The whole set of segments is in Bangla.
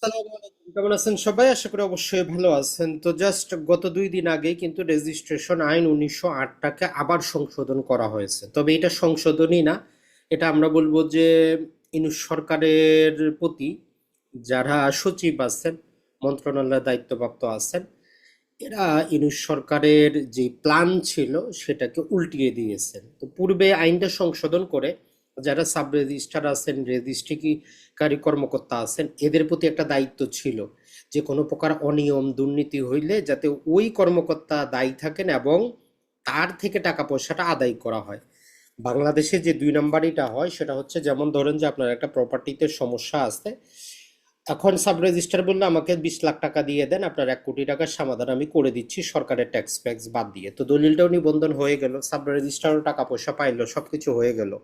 আসসালামু আলাইকুম, কেমন আছেন সবাই? আশা করি অবশ্যই ভালো আছেন। তো জাস্ট গত 2 দিন আগে কিন্তু রেজিস্ট্রেশন আইন 1908টাকে আবার সংশোধন করা হয়েছে। তবে এটা সংশোধনই না, এটা আমরা বলবো যে ইউনূস সরকারের প্রতি যারা সচিব আছেন, মন্ত্রণালয়ের দায়িত্বপ্রাপ্ত আছেন, এরা ইউনূস সরকারের যে প্ল্যান ছিল সেটাকে উল্টিয়ে দিয়েছেন। তো পূর্বে আইনটা সংশোধন করে যারা সাব রেজিস্ট্রার আছেন, রেজিস্ট্রিকারী কর্মকর্তা আছেন, এদের প্রতি একটা দায়িত্ব ছিল যে কোনো প্রকার অনিয়ম দুর্নীতি হইলে যাতে ওই কর্মকর্তা দায়ী থাকেন এবং তার থেকে টাকা পয়সাটা আদায় করা হয়। বাংলাদেশে যে 2 নাম্বারিটা হয় সেটা হচ্ছে, যেমন ধরেন যে আপনার একটা প্রপার্টিতে সমস্যা আছে, এখন সাব রেজিস্ট্রার বললো আমাকে 20 লাখ টাকা দিয়ে দেন, আপনার 1 কোটি টাকার সমাধান আমি করে দিচ্ছি সরকারের ট্যাক্স ফ্যাক্স বাদ দিয়ে। তো দলিলটাও নিবন্ধন হয়ে গেল, সাব রেজিস্ট্রারও টাকা পয়সা পাইলো, সবকিছু হয়ে গেল।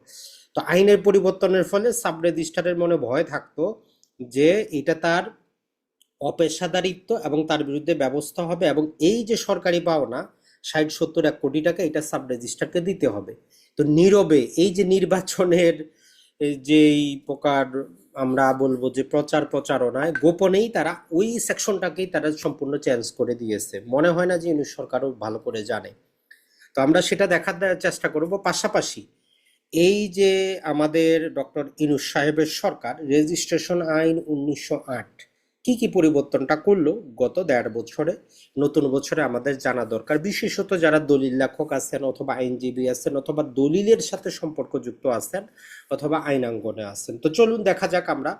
তো আইনের পরিবর্তনের ফলে সাব রেজিস্ট্রারের মনে ভয় থাকতো যে এটা তার অপেশাদারিত্ব এবং তার বিরুদ্ধে ব্যবস্থা হবে, এবং এই যে সরকারি পাওনা 60 70 1 কোটি টাকা, এটা সাব রেজিস্ট্রারকে দিতে হবে। তো নীরবে এই যে নির্বাচনের যেই প্রকার আমরা বলবো যে প্রচার প্রচারণায় গোপনেই তারা ওই সেকশনটাকেই তারা সম্পূর্ণ চেঞ্জ করে দিয়েছে। মনে হয় না যে ইউনূস সরকারও ভালো করে জানে। তো আমরা সেটা দেখার চেষ্টা করব। পাশাপাশি এই যে আমাদের ডক্টর ইউনূস সাহেবের সরকার রেজিস্ট্রেশন আইন 1908 কি কি পরিবর্তনটা করলো গত 1.5 বছরে, নতুন বছরে আমাদের জানা দরকার। বিশেষত যারা দলিল লেখক আছেন অথবা আইনজীবী আছেন অথবা দলিলের সাথে সম্পর্কযুক্ত আছেন অথবা আইনাঙ্গনে আছেন। তো চলুন দেখা যাক আমরা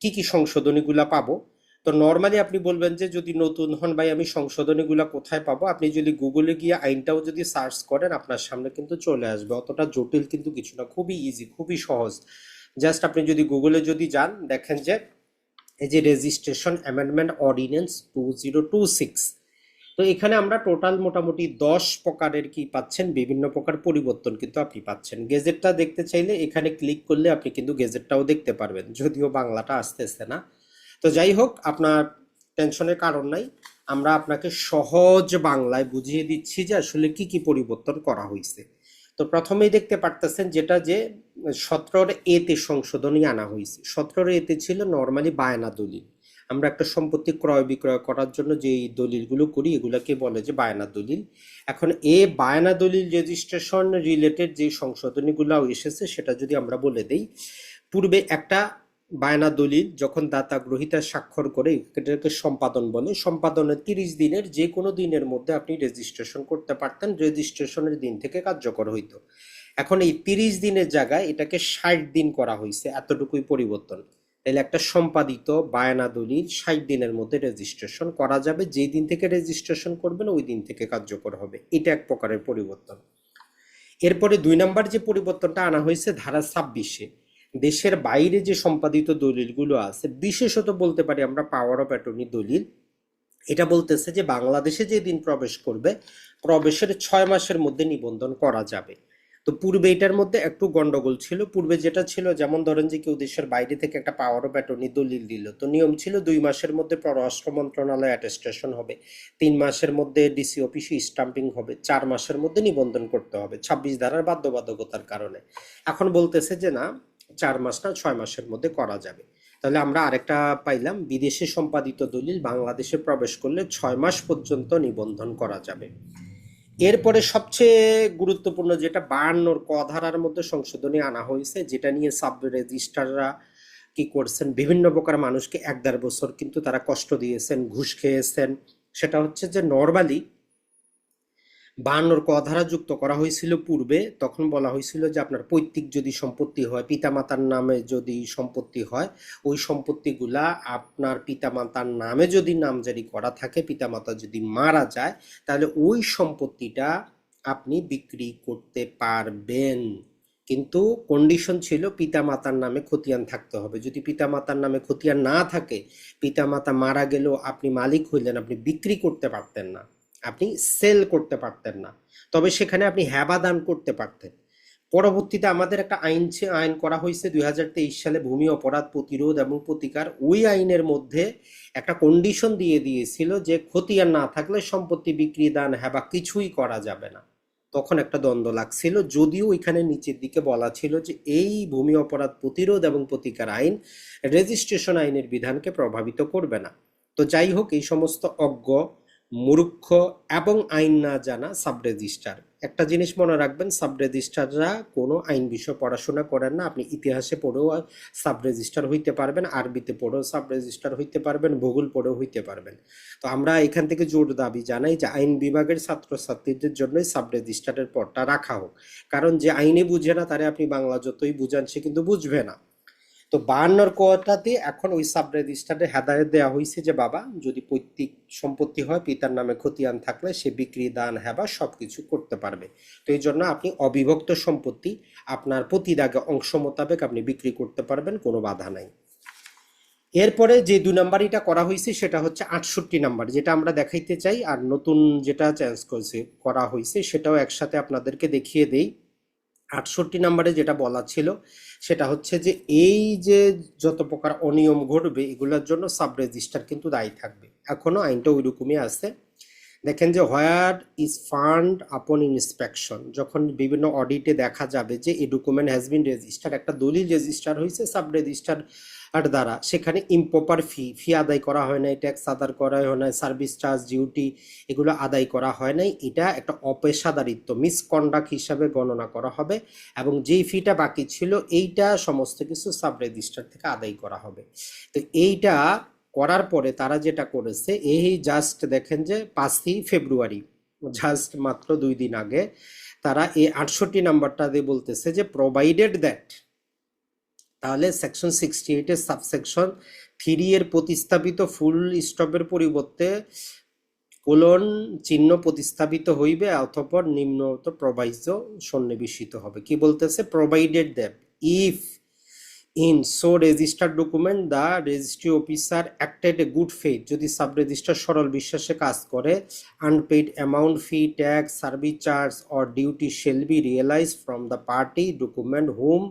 কি কি সংশোধনীগুলা পাবো। তো নর্মালি আপনি বলবেন যে যদি নতুন হন ভাই আমি সংশোধনীগুলা কোথায় পাবো, আপনি যদি গুগলে গিয়ে আইনটাও যদি সার্চ করেন আপনার সামনে কিন্তু চলে আসবে। অতটা জটিল কিন্তু কিছু না, খুবই ইজি, খুবই সহজ। জাস্ট আপনি যদি গুগলে যদি যান, দেখেন যে এই যে রেজিস্ট্রেশন অ্যামেন্ডমেন্ট অর্ডিন্যান্স 2026, তো এখানে আমরা টোটাল মোটামুটি 10 প্রকারের কি পাচ্ছেন, বিভিন্ন প্রকার পরিবর্তন কিন্তু আপনি পাচ্ছেন। গেজেটটা দেখতে চাইলে এখানে ক্লিক করলে আপনি কিন্তু গেজেটটাও দেখতে পারবেন, যদিও বাংলাটা আসতেছে না। তো যাই হোক, আপনার টেনশনের কারণ নাই, আমরা আপনাকে সহজ বাংলায় বুঝিয়ে দিচ্ছি যে আসলে কি কি পরিবর্তন করা হয়েছে। তো প্রথমেই দেখতে পারতেছেন যেটা যে 17A-তে সংশোধনী আনা হয়েছে। 17A-তে ছিল নর্মালি বায়না দলিল। আমরা একটা সম্পত্তি ক্রয় বিক্রয় করার জন্য যে দলিলগুলো করি এগুলোকে বলে যে বায়না দলিল। এখন বায়না দলিল রেজিস্ট্রেশন রিলেটেড যে সংশোধনীগুলো এসেছে সেটা যদি আমরা বলে দেই, পূর্বে একটা বায়না দলিল যখন দাতা গ্রহীতা স্বাক্ষর করে এটাকে সম্পাদন বলে, সম্পাদনের 30 দিনের যে কোনো দিনের মধ্যে আপনি রেজিস্ট্রেশন করতে পারতেন, রেজিস্ট্রেশনের দিন থেকে কার্যকর হইতো। এখন এই 30 দিনের জায়গায় এটাকে 60 দিন করা হয়েছে, এতটুকুই পরিবর্তন। তাহলে একটা সম্পাদিত বায়না দলিল 60 দিনের মধ্যে রেজিস্ট্রেশন করা যাবে, যেই দিন থেকে রেজিস্ট্রেশন করবেন ওই দিন থেকে কার্যকর হবে। এটা এক প্রকারের পরিবর্তন। এরপরে 2 নাম্বার যে পরিবর্তনটা আনা হয়েছে ধারা 26-এ, দেশের বাইরে যে সম্পাদিত দলিলগুলো আছে, বিশেষত বলতে পারি আমরা পাওয়ার অফ অ্যাটর্নি দলিল, এটা বলতেছে যে বাংলাদেশে যে দিন প্রবেশ করবে প্রবেশের 6 মাসের মধ্যে নিবন্ধন করা যাবে। তো পূর্বে এটার মধ্যে একটু গন্ডগোল ছিল। পূর্বে যেটা ছিল, যেমন ধরেন যে কেউ দেশের বাইরে থেকে একটা পাওয়ার অফ অ্যাটর্নি দলিল দিল, তো নিয়ম ছিল 2 মাসের মধ্যে পররাষ্ট্র মন্ত্রণালয়ে অ্যাটেস্টেশন হবে, 3 মাসের মধ্যে ডিসি অফিসে স্টাম্পিং হবে, 4 মাসের মধ্যে নিবন্ধন করতে হবে 26 ধারার বাধ্যবাধকতার কারণে। এখন বলতেছে যে না, 4 মাস না 6 মাসের মধ্যে করা যাবে। তাহলে আমরা আরেকটা পাইলাম, বিদেশে সম্পাদিত দলিল বাংলাদেশে প্রবেশ করলে 6 মাস পর্যন্ত নিবন্ধন করা যাবে। এরপরে সবচেয়ে গুরুত্বপূর্ণ যেটা 52 ক ধারার মধ্যে সংশোধনী আনা হয়েছে, যেটা নিয়ে সাব রেজিস্ট্রাররা কি করছেন, বিভিন্ন প্রকার মানুষকে 1.5 বছর কিন্তু তারা কষ্ট দিয়েছেন, ঘুষ খেয়েছেন। সেটা হচ্ছে যে নর্মালি 52 ক ধারা যুক্ত করা হয়েছিল পূর্বে, তখন বলা হয়েছিল যে আপনার পৈতৃক যদি সম্পত্তি হয়, পিতামাতার নামে যদি সম্পত্তি হয়, ওই সম্পত্তিগুলা আপনার পিতামাতার নামে যদি নামজারি করা থাকে, পিতামাতা যদি মারা যায়, তাহলে ওই সম্পত্তিটা আপনি বিক্রি করতে পারবেন। কিন্তু কন্ডিশন ছিল পিতামাতার নামে খতিয়ান থাকতে হবে। যদি পিতামাতার নামে খতিয়ান না থাকে, পিতামাতা মারা গেলেও আপনি মালিক হইলেন, আপনি বিক্রি করতে পারতেন না, আপনি সেল করতে পারতেন না। তবে সেখানে আপনি হেবা দান করতে পারতেন। পরবর্তীতে আমাদের একটা আইন করা হয়েছে 2023 সালে, ভূমি অপরাধ প্রতিরোধ এবং প্রতিকার। ওই আইনের মধ্যে একটা কন্ডিশন দিয়ে দিয়েছিল যে খতিয়ান না থাকলে সম্পত্তি বিক্রি, দান, হেবা কিছুই করা যাবে না। তখন একটা দ্বন্দ্ব লাগছিল, যদিও এখানে নিচের দিকে বলা ছিল যে এই ভূমি অপরাধ প্রতিরোধ এবং প্রতিকার আইন রেজিস্ট্রেশন আইনের বিধানকে প্রভাবিত করবে না। তো যাই হোক, এই সমস্ত অজ্ঞ, মূর্খ এবং আইন না জানা সাব রেজিস্ট্রার, একটা জিনিস মনে রাখবেন, সাব রেজিস্ট্রাররা কোনো আইন বিষয় পড়াশোনা করেন না। আপনি ইতিহাসে পড়েও সাব রেজিস্ট্রার হইতে পারবেন, আরবিতে পড়েও সাব রেজিস্ট্রার হইতে পারবেন, ভূগোল পড়েও হইতে পারবেন। তো আমরা এখান থেকে জোর দাবি জানাই যে আইন বিভাগের ছাত্রছাত্রীদের জন্যই সাব রেজিস্ট্রারের পদটা রাখা হোক। কারণ যে আইনে বুঝে না তারে আপনি বাংলা যতই বুঝান সে কিন্তু বুঝবে না। তো 52 কোটাতে এখন ওই সাব রেজিস্ট্রারে হেদায়েত দেওয়া হয়েছে যে বাবা, যদি পৈতৃক সম্পত্তি হয়, পিতার নামে খতিয়ান থাকলে সে বিক্রি, দান, হেবা সবকিছু করতে পারবে। তো এই জন্য আপনি অবিভক্ত সম্পত্তি আপনার প্রতিদাগে অংশ মোতাবেক আপনি বিক্রি করতে পারবেন, কোনো বাধা নাই। এরপরে যে 2 নাম্বারটা করা হয়েছে সেটা হচ্ছে 68 নাম্বার, যেটা আমরা দেখাইতে চাই। আর নতুন যেটা চেঞ্জ করা হয়েছে সেটাও একসাথে আপনাদেরকে দেখিয়ে দেই। 68 নাম্বারে যেটা বলা ছিল সেটা হচ্ছে যে এই যে যত প্রকার অনিয়ম ঘটবে এগুলোর জন্য সাব রেজিস্ট্রার কিন্তু দায়ী থাকবে। এখনো আইনটা ওই রকমই আছে। দেখেন যে হোয়ার ইজ ফান্ড আপন ইন্সপেকশন, যখন বিভিন্ন অডিটে দেখা যাবে যে এই ডকুমেন্ট হ্যাজ বিন রেজিস্টার, একটা দলিল রেজিস্টার হয়েছে সাব রেজিস্টার দ্বারা, সেখানে ইম্প্রপার ফি আদায় করা হয় নাই, ট্যাক্স আদায় করা হয় নাই, সার্ভিস চার্জ, ডিউটি এগুলো আদায় করা হয় নাই, এটা একটা অপেশাদারিত্ব, মিসকন্ডাক্ট হিসাবে গণনা করা হবে এবং যেই ফিটা বাকি ছিল এইটা সমস্ত কিছু সাব রেজিস্টার থেকে আদায় করা হবে। তো এইটা করার পরে তারা যেটা করেছে, এই জাস্ট দেখেন যে 5ই ফেব্রুয়ারি, জাস্ট মাত্র 2 দিন আগে তারা এই 68 নাম্বারটা দিয়ে বলতেছে যে প্রোভাইডেড দ্যাট, তাহলে সেকশন 68 এর সাবসেকশন 3 এর প্রতিস্থাপিত ফুল স্টপের পরিবর্তে কোলন চিহ্ন প্রতিস্থাপিত হইবে অথবা নিম্নত প্রবাহিত সন্নিবেশিত হবে। কি বলতেছে? Provided that if in so registered document the registry officer acted a good faith, যদি সাব রেজিস্টার সরল বিশ্বাসে কাজ করে, unpaid amount, fee, tax, service charge or duty shall be realise from the party document whom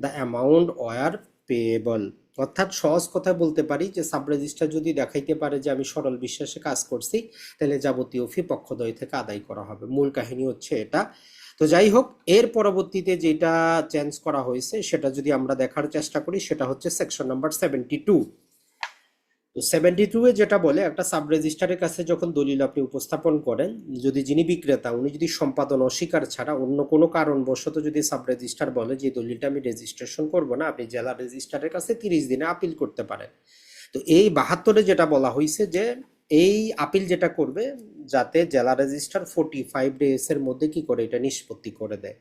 the amount were payable. অর্থাৎ সহজ কথায় বলতে পারি যে সাব রেজিস্টার যদি দেখাইতে পারে যে আমি সরল বিশ্বাসে কাজ করছি, তাহলে যাবতীয় ফি পক্ষদ্বয় থেকে আদায় করা হবে। মূল কাহিনী হচ্ছে এটা। তো যাই হোক, এর পরবর্তীতে যেটা চেঞ্জ করা হয়েছে সেটা যদি আমরা দেখার চেষ্টা করি, সেটা হচ্ছে সেকশন নাম্বার 72। তো 72 এ যেটা বলে, একটা সাব রেজিস্ট্রারের কাছে যখন দলিল আপনি উপস্থাপন করেন, যদি যিনি বিক্রেতা উনি যদি সম্পাদন অস্বীকার ছাড়া অন্য কোনো কারণবশত যদি সাব রেজিস্ট্রার বলে যে দলিলটা আমি রেজিস্ট্রেশন করব না, আপনি জেলা রেজিস্ট্রারের কাছে 30 দিনে আপিল করতে পারেন। তো এই 72-এ যেটা বলা হয়েছে যে এই আপিল যেটা করবে, যাতে জেলা রেজিস্ট্রার 45 ডেজ এর মধ্যে কি করে এটা নিষ্পত্তি করে দেয়।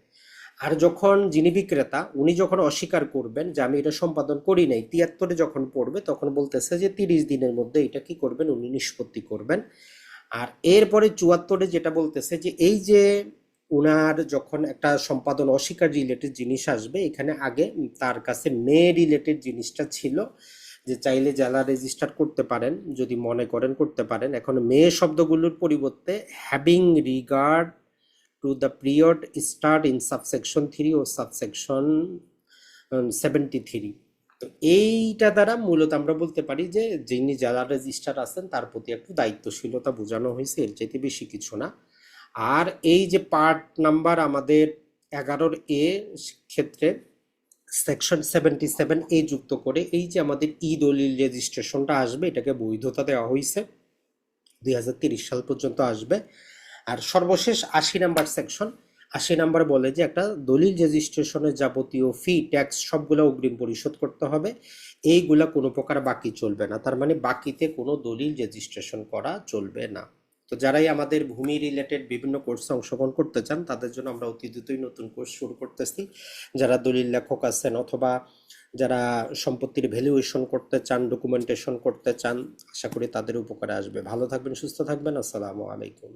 আর যখন যিনি বিক্রেতা উনি যখন অস্বীকার করবেন যে আমি এটা সম্পাদন করি নাই, 73-এ যখন পড়বে তখন বলতেছে যে 30 দিনের মধ্যে এটা কি করবেন, উনি নিষ্পত্তি করবেন। আর এরপরে 74-এ যেটা বলতেছে যে এই যে উনার যখন একটা সম্পাদন অস্বীকার রিলেটেড জিনিস আসবে, এখানে আগে তার কাছে মে রিলেটেড জিনিসটা ছিল, যে চাইলে জেলা রেজিস্টার করতে পারেন যদি মনে করেন করতে পারেন। এখন মে শব্দগুলোর পরিবর্তে having regard to the period start in subsection 3 ও সাবসেকশন 73। তো এইটা দ্বারা মূলত আমরা বলতে পারি যে যিনি জেলা রেজিস্ট্রার আছেন তার প্রতি একটু দায়িত্বশীলতা বোঝানো হয়েছে, এর চাইতে বেশি কিছু না। আর এই যে পার্ট নাম্বার আমাদের 11-এর এ ক্ষেত্রে সেকশন 77 এ যুক্ত করে এই যে আমাদের ই দলিল রেজিস্ট্রেশনটা আসবে, এটাকে বৈধতা দেওয়া হয়েছে, 2030 সাল পর্যন্ত আসবে। আর সর্বশেষ 80 নাম্বার সেকশন, 80 নাম্বার বলে যে একটা দলিল রেজিস্ট্রেশনের যাবতীয় ফি, ট্যাক্স সবগুলো অগ্রিম পরিশোধ করতে হবে, এইগুলা কোনো প্রকার বাকি চলবে না। তার মানে বাকিতে কোনো দলিল রেজিস্ট্রেশন করা চলবে না। তো যারাই আমাদের ভূমি রিলেটেড বিভিন্ন কোর্সে অংশগ্রহণ করতে চান তাদের জন্য আমরা অতি দ্রুতই নতুন কোর্স শুরু করতেছি। যারা দলিল লেখক আছেন অথবা যারা সম্পত্তির ভ্যালুয়েশন করতে চান, ডকুমেন্টেশন করতে চান, আশা করি তাদের উপকারে আসবে। ভালো থাকবেন, সুস্থ থাকবেন। আসসালামু আলাইকুম।